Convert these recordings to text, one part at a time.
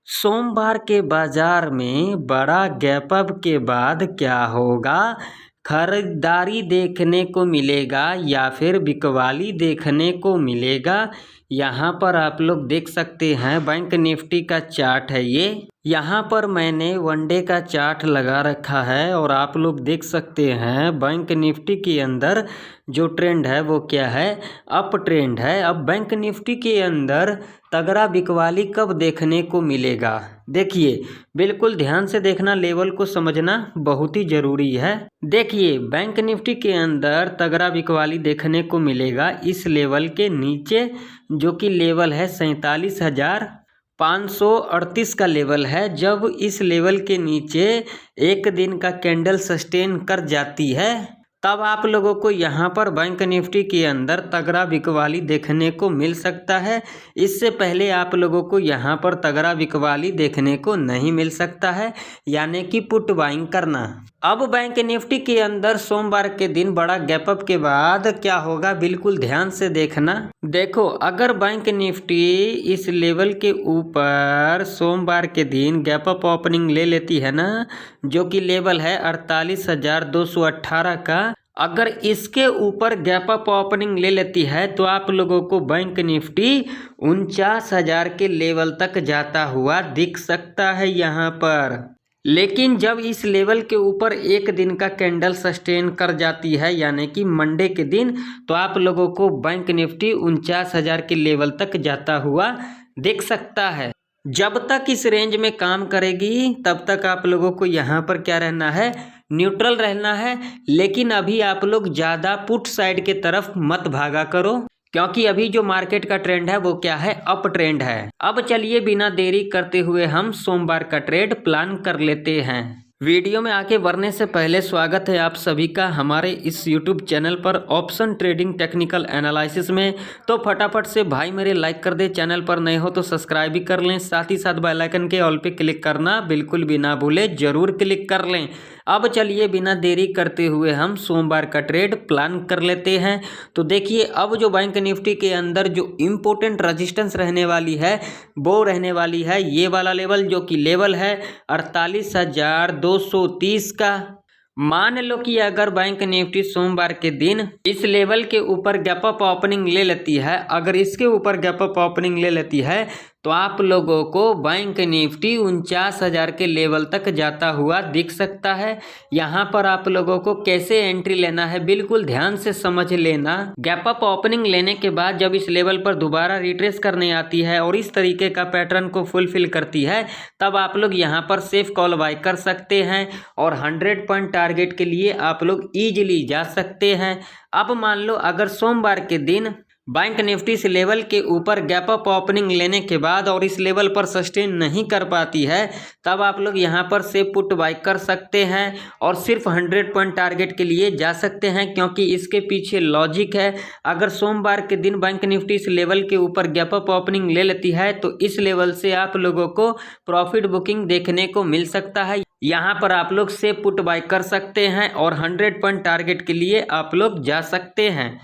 सोमवार के बाजार में बड़ा गैप अप के बाद क्या होगा? खरीदारी देखने को मिलेगा या फिर बिकवाली देखने को मिलेगा? यहाँ पर आप लोग देख सकते हैं बैंक निफ्टी का चार्ट है ये। यहाँ पर मैंने वनडे का चार्ट लगा रखा है और आप लोग देख सकते हैं बैंक निफ्टी के अंदर जो ट्रेंड है वो क्या है? अप ट्रेंड है। अब बैंक निफ्टी के अंदर तगड़ा बिकवाली कब देखने को मिलेगा? देखिए, बिल्कुल ध्यान से देखना, लेवल को समझना बहुत ही ज़रूरी है। देखिए, बैंक निफ्टी के अंदर तगड़ा बिकवाली देखने को मिलेगा इस लेवल के नीचे, जो कि लेवल है 47,538 का लेवल है। जब इस लेवल के नीचे एक दिन का कैंडल सस्टेन कर जाती है, तब आप लोगों को यहाँ पर बैंक निफ्टी के अंदर तगड़ा बिकवाली देखने को मिल सकता है। इससे पहले आप लोगों को यहाँ पर तगड़ा बिकवाली देखने को नहीं मिल सकता है, यानी कि पुट बाइंग करना। अब बैंक निफ्टी के अंदर सोमवार के दिन बड़ा गैप अप के बाद क्या होगा, बिल्कुल ध्यान से देखना। देखो, अगर बैंक निफ्टी इस लेवल के ऊपर सोमवार के दिन गैप अप ओपनिंग ले लेती है ना, जो कि लेवल है 48,218 का, अगर इसके ऊपर गैप अप ओपनिंग ले लेती है तो आप लोगों को बैंक निफ्टी 49,000 के लेवल तक जाता हुआ दिख सकता है यहाँ पर। लेकिन जब इस लेवल के ऊपर एक दिन का कैंडल सस्टेन कर जाती है, यानी कि मंडे के दिन, तो आप लोगों को बैंक निफ्टी 49,000 के लेवल तक जाता हुआ दिख सकता है। जब तक इस रेंज में काम करेगी तब तक आप लोगों को यहाँ पर क्या रहना है, न्यूट्रल रहना है। लेकिन अभी आप लोग ज़्यादा पुट साइड के तरफ मत भागा करो, क्योंकि अभी जो मार्केट का ट्रेंड है वो क्या है, अप ट्रेंड है। अब चलिए बिना देरी करते हुए हम सोमवार का ट्रेड प्लान कर लेते हैं। वीडियो में आगे बढ़ने से पहले स्वागत है आप सभी का हमारे इस YouTube चैनल पर ऑप्शन ट्रेडिंग टेक्निकल एनालिसिस में। तो फटाफट से भाई मेरे लाइक कर दे, चैनल पर नए हो तो सब्सक्राइब भी कर लें, साथ ही साथ बेल आइकन के ऑल पे क्लिक करना बिल्कुल भी ना भूले, जरूर क्लिक कर लें। अब चलिए बिना देरी करते हुए हम सोमवार का ट्रेड प्लान कर लेते हैं। तो देखिए, अब जो बैंक निफ्टी के अंदर जो इम्पोर्टेंट रेजिस्टेंस रहने वाली है वो रहने वाली है ये वाला लेवल, जो कि लेवल है 48,230 का। मान लो कि अगर बैंक निफ्टी सोमवार के दिन इस लेवल के ऊपर गैप अप ओपनिंग ले लेती है, अगर इसके ऊपर गैप अप ओपनिंग ले लेती है तो आप लोगों को बैंक निफ्टी 49,000 के लेवल तक जाता हुआ दिख सकता है। यहाँ पर आप लोगों को कैसे एंट्री लेना है बिल्कुल ध्यान से समझ लेना। गैप अप ओपनिंग लेने के बाद जब इस लेवल पर दोबारा रिट्रेस करने आती है और इस तरीके का पैटर्न को फुलफिल करती है, तब आप लोग यहाँ पर सेफ कॉल बाय कर सकते हैं और 100 पॉइंट टारगेट के लिए आप लोग ईजिली जा सकते हैं। अब मान लो अगर सोमवार के दिन बैंक निफ्टी इस लेवल के ऊपर गैप अप ओपनिंग लेने के बाद और इस लेवल पर सस्टेन नहीं कर पाती है, तब आप लोग यहाँ पर से पुट बाय कर सकते हैं और सिर्फ 100 पॉइंट टारगेट के लिए जा सकते हैं, क्योंकि इसके पीछे लॉजिक है। अगर सोमवार के दिन बैंक निफ्टी इस लेवल के ऊपर गैप अप ओपनिंग ले लेती है तो इस लेवल से आप लोगों को प्रॉफिट बुकिंग देखने को मिल सकता है। यहाँ पर आप लोग से पुट बाय कर सकते हैं और 100 पॉइंट टारगेट के लिए आप लोग जा सकते हैं।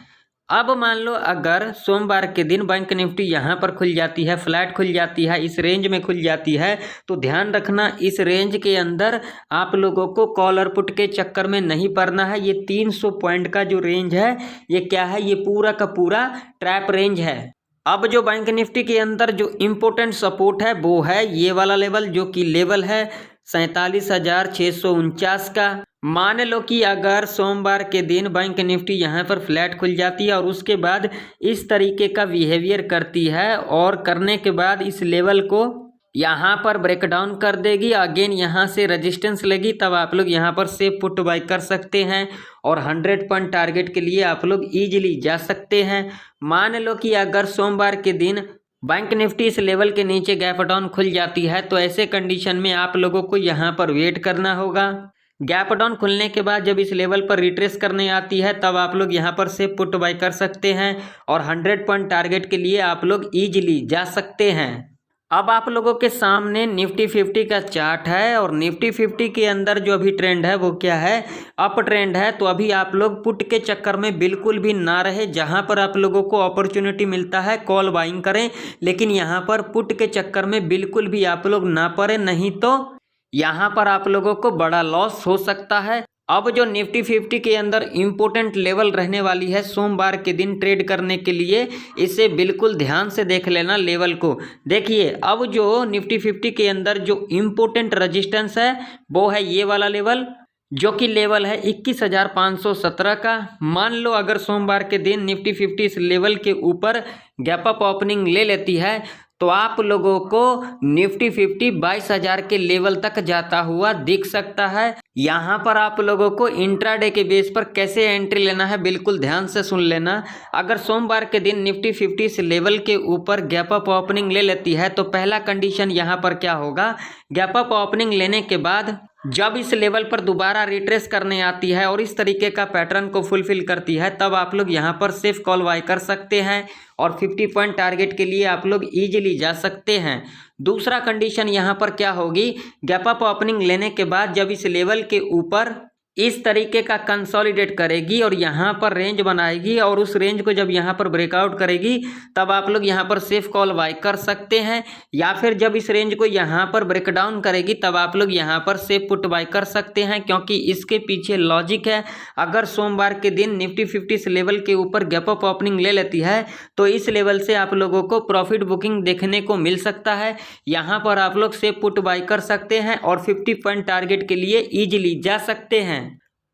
अब मान लो अगर सोमवार के दिन बैंक निफ्टी यहाँ पर खुल जाती है, फ्लैट खुल जाती है, इस रेंज में खुल जाती है, तो ध्यान रखना इस रेंज के अंदर आप लोगों को कॉल और पुट के चक्कर में नहीं पड़ना है। ये 300 पॉइंट का जो रेंज है ये क्या है, ये पूरा का पूरा ट्रैप रेंज है। अब जो बैंक निफ्टी के अंदर जो इम्पोर्टेंट सपोर्ट है वो है ये वाला लेवल, जो कि लेवल है 47,649 का। मान लो कि अगर सोमवार के दिन बैंक निफ्टी यहाँ पर फ्लैट खुल जाती है और उसके बाद इस तरीके का बिहेवियर करती है और करने के बाद इस लेवल को यहाँ पर ब्रेक डाउन कर देगी, अगेन यहाँ से रेजिस्टेंस लेगी, तब आप लोग यहाँ पर से पुट बाय कर सकते हैं और 100 पॉइंट टारगेट के लिए आप लोग ईजिली जा सकते हैं। मान लो कि अगर सोमवार के दिन बैंक निफ्टी इस लेवल के नीचे गैप डाउन खुल जाती है तो ऐसे कंडीशन में आप लोगों को यहाँ पर वेट करना होगा। गैप डाउन खुलने के बाद जब इस लेवल पर रिट्रेस करने आती है तब आप लोग यहाँ पर से पुट बाय कर सकते हैं और 100 पॉइंट टारगेट के लिए आप लोग ईजिली जा सकते हैं। अब आप लोगों के सामने निफ्टी 50 का चार्ट है और निफ्टी 50 के अंदर जो अभी ट्रेंड है वो क्या है, अप ट्रेंड है। तो अभी आप लोग पुट के चक्कर में बिल्कुल भी ना रहे। जहां पर आप लोगों को अपॉर्चुनिटी मिलता है कॉल बाइंग करें, लेकिन यहां पर पुट के चक्कर में बिल्कुल भी आप लोग ना पड़े, नहीं तो यहां पर आप लोगों को बड़ा लॉस हो सकता है। अब जो निफ्टी 50 के अंदर इम्पोर्टेंट लेवल रहने वाली है सोमवार के दिन ट्रेड करने के लिए, इसे बिल्कुल ध्यान से देख लेना लेवल को। देखिए अब जो निफ्टी 50 के अंदर जो इम्पोर्टेंट रेजिस्टेंस है वो है ये वाला लेवल, जो कि लेवल है 21,517 का। मान लो अगर सोमवार के दिन निफ्टी 50 इस लेवल के ऊपर गैप अप ओपनिंग ले लेती है तो आप लोगों को निफ्टी 50 22,000 के लेवल तक जाता हुआ दिख सकता है। यहाँ पर आप लोगों को इंट्राडे के बेस पर कैसे एंट्री लेना है बिल्कुल ध्यान से सुन लेना। अगर सोमवार के दिन निफ्टी 50 इस लेवल के ऊपर गैप अप ओपनिंग ले लेती है तो पहला कंडीशन यहाँ पर क्या होगा, गैप अप ओपनिंग लेने के बाद जब इस लेवल पर दोबारा रिट्रेस करने आती है और इस तरीके का पैटर्न को फुलफिल करती है तब आप लोग यहाँ पर सेफ कॉल बाय कर सकते हैं और 50 पॉइंट टारगेट के लिए आप लोग इजीली जा सकते हैं। दूसरा कंडीशन यहाँ पर क्या होगी, गैप अप ओपनिंग लेने के बाद जब इस लेवल के ऊपर इस तरीके का कंसोलिडेट करेगी और यहाँ पर रेंज बनाएगी और उस रेंज को जब यहाँ पर ब्रेकआउट करेगी तब आप लोग यहाँ पर सेफ कॉल बाय कर सकते हैं, या फिर जब इस रेंज को यहाँ पर ब्रेकडाउन करेगी तब आप लोग यहाँ पर सेफ पुट बाय कर सकते हैं, क्योंकि इसके पीछे लॉजिक है। अगर सोमवार के दिन निफ्टी 50 इस लेवल के ऊपर गैप अप ओपनिंग ले लेती है तो इस लेवल से आप लोगों को प्रॉफिट बुकिंग देखने को मिल सकता है। यहाँ पर आप लोग सेफ पुट बाय कर सकते हैं और 50 पॉइंट टारगेट के लिए ईजिली जा सकते हैं।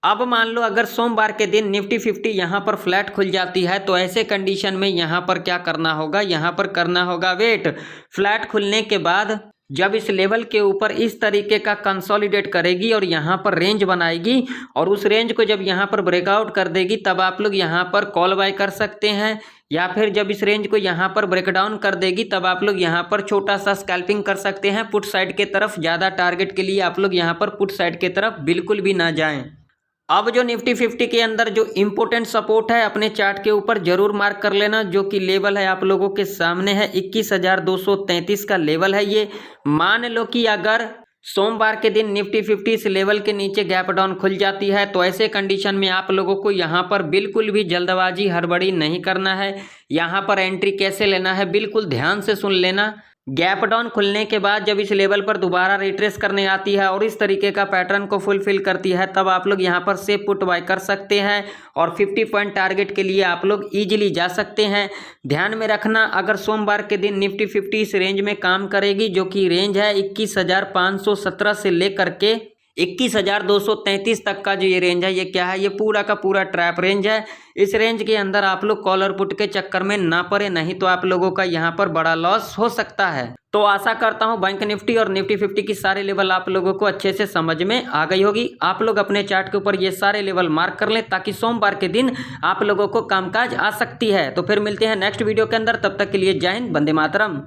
अब मान लो अगर सोमवार के दिन निफ्टी 50 यहाँ पर फ्लैट खुल जाती है तो ऐसे कंडीशन में यहाँ पर क्या करना होगा, यहाँ पर करना होगा वेट। फ्लैट खुलने के बाद जब इस लेवल के ऊपर इस तरीके का कंसोलिडेट करेगी और यहाँ पर रेंज बनाएगी और उस रेंज को जब यहाँ पर ब्रेकआउट कर देगी तब आप लोग यहाँ पर कॉल बाय कर सकते हैं, या फिर जब इस रेंज को यहाँ पर ब्रेकडाउन कर देगी तब आप लोग यहाँ पर छोटा सा स्कैल्पिंग कर सकते हैं पुट साइड के तरफ। ज़्यादा टारगेट के लिए आप लोग यहाँ पर पुट साइड के तरफ बिल्कुल भी ना जाएं। अब जो निफ्टी 50 के अंदर जो इम्पोर्टेंट सपोर्ट है अपने चार्ट के ऊपर जरूर मार्क कर लेना, जो कि लेवल है आप लोगों के सामने है 21,233 का लेवल है ये। मान लो कि अगर सोमवार के दिन निफ्टी 50 इस लेवल के नीचे गैप डाउन खुल जाती है तो ऐसे कंडीशन में आप लोगों को यहाँ पर बिल्कुल भी जल्दबाजी हड़बड़ी नहीं करना है। यहाँ पर एंट्री कैसे लेना है बिल्कुल ध्यान से सुन लेना। गैप डाउन खुलने के बाद जब इस लेवल पर दोबारा रिट्रेस करने आती है और इस तरीके का पैटर्न को फुलफिल करती है तब आप लोग यहाँ पर सेफ पुट बाय कर सकते हैं और 50 पॉइंट टारगेट के लिए आप लोग इजीली जा सकते हैं। ध्यान में रखना अगर सोमवार के दिन निफ्टी 50 इस रेंज में काम करेगी, जो कि रेंज है 21,517 से लेकर के 21,233 तक का जो ये रेंज है ये क्या है, ये पूरा का पूरा ट्रैप रेंज है। इस रेंज के अंदर आप लोग कॉलर पुट के चक्कर में ना पड़े, नहीं तो आप लोगों का यहाँ पर बड़ा लॉस हो सकता है। तो आशा करता हूँ बैंक निफ्टी और निफ्टी 50 की सारे लेवल आप लोगों को अच्छे से समझ में आ गई होगी। आप लोग अपने चार्ट के ऊपर ये सारे लेवल मार्क कर लें ताकि सोमवार के दिन आप लोगों को कामकाज आ सकती है। तो फिर मिलते हैं नेक्स्ट वीडियो के अंदर, तब तक के लिए जय हिंद, वंदे मातरम।